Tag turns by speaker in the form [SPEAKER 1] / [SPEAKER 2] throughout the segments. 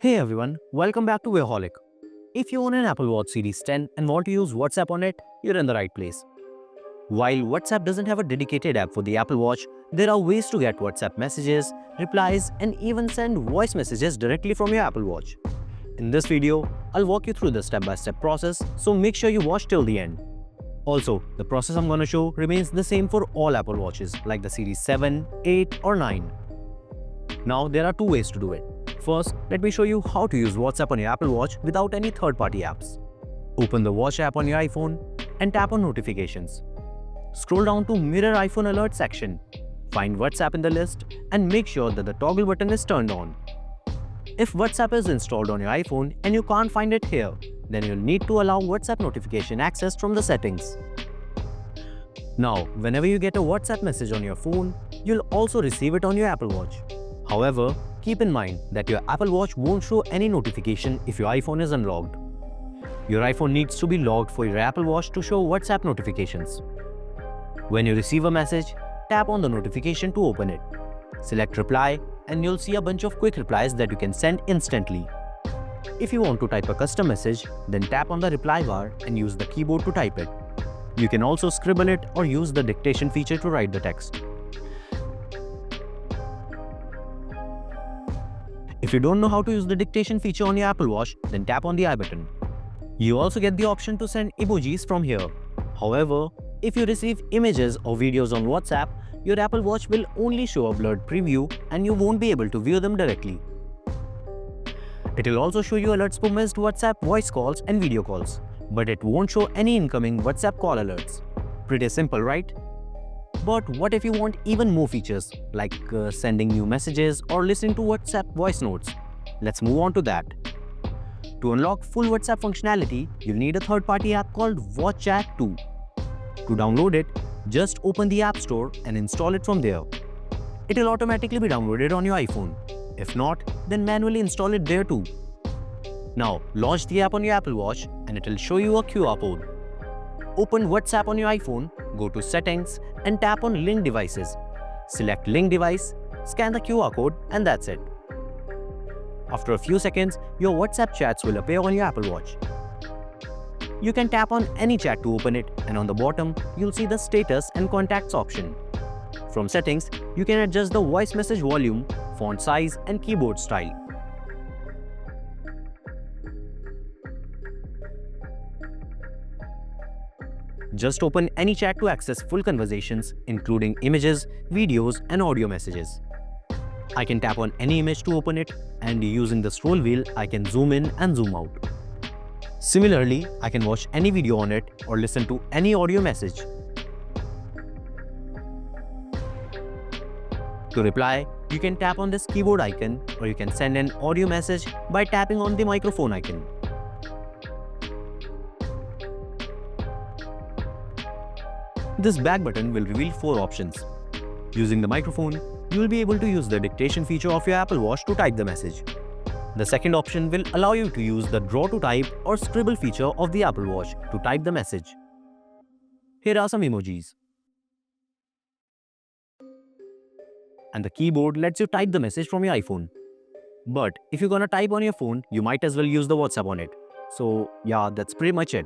[SPEAKER 1] Hey everyone, welcome back to Wearholic. If you own an Apple Watch Series 10 and want to use WhatsApp on it, you're in the right place. While WhatsApp doesn't have a dedicated app for the Apple Watch, there are ways to get WhatsApp messages, replies, and even send voice messages directly from your Apple Watch. In this video, I'll walk you through the step-by-step process, so make sure you watch till the end. Also, the process I'm going to show remains the same for all Apple Watches like the Series 7, 8, or 9. Now, there are two ways to do it. First, let me show you how to use WhatsApp on your Apple Watch without any third-party apps. Open the Watch app on your iPhone and tap on Notifications. Scroll down to Mirror iPhone Alert section. Find WhatsApp in the list and make sure that the toggle button is turned on. If WhatsApp is installed on your iPhone and you can't find it here, then you'll need to allow WhatsApp notification access from the settings. Now, whenever you get a WhatsApp message on your phone, you'll also receive it on your Apple Watch. However, keep in mind that your Apple Watch won't show any notification if your iPhone is unlocked. Your iPhone needs to be logged for your Apple Watch to show WhatsApp notifications. When you receive a message, tap on the notification to open it. Select Reply and you'll see a bunch of quick replies that you can send instantly. If you want to type a custom message, then tap on the reply bar and use the keyboard to type it. You can also scribble it or use the dictation feature to write the text. If you don't know how to use the dictation feature on your Apple Watch, then tap on the I button. You also get the option to send emojis from here. However, if you receive images or videos on WhatsApp, your Apple Watch will only show a blurred preview and you won't be able to view them directly. It will also show you alerts for missed WhatsApp voice calls and video calls, but it won't show any incoming WhatsApp call alerts. Pretty simple, right? But what if you want even more features like sending new messages or listening to WhatsApp voice notes? Let's move on to that. To unlock full WhatsApp functionality, you'll need a third-party app called WatchChat 2. To download it, just open the App Store and install it from there. It will automatically be downloaded on your iPhone. If not, then manually install it there too. Now, launch the app on your Apple Watch and it will show you a QR code. Open WhatsApp on your iPhone, go to Settings and tap on Link Devices. Select Link Device, scan the QR code and that's it. After a few seconds, your WhatsApp chats will appear on your Apple Watch. You can tap on any chat to open it and on the bottom, you'll see the Status and Contacts option. From Settings, you can adjust the voice message volume, font size and keyboard style. Just open any chat to access full conversations, including images, videos, and audio messages. I can tap on any image to open it, and using the scroll wheel, I can zoom in and zoom out. Similarly, I can watch any video on it or listen to any audio message. To reply, you can tap on this keyboard icon, or you can send an audio message by tapping on the microphone icon. This back button will reveal 4 options. Using the microphone, you will be able to use the dictation feature of your Apple Watch to type the message. The second option will allow you to use the draw to type or scribble feature of the Apple Watch to type the message. Here are some emojis. And the keyboard lets you type the message from your iPhone. But if you're gonna type on your phone, you might as well use the WhatsApp on it. So yeah, that's pretty much it.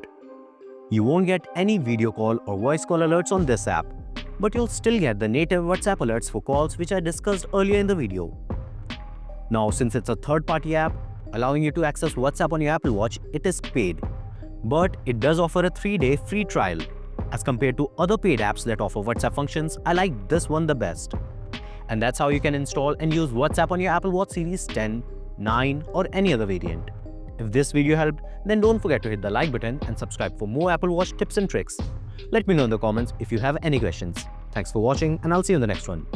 [SPEAKER 1] You won't get any video call or voice call alerts on this app, but you'll still get the native WhatsApp alerts for calls which I discussed earlier in the video. Now, since it's a third-party app, allowing you to access WhatsApp on your Apple Watch, it is paid. But it does offer a 3-day free trial. As compared to other paid apps that offer WhatsApp functions, I like this one the best. And that's how you can install and use WhatsApp on your Apple Watch Series 10, 9 or any other variant. If this video helped, then don't forget to hit the like button and subscribe for more Apple Watch tips and tricks. Let me know in the comments if you have any questions. Thanks for watching and I'll see you in the next one.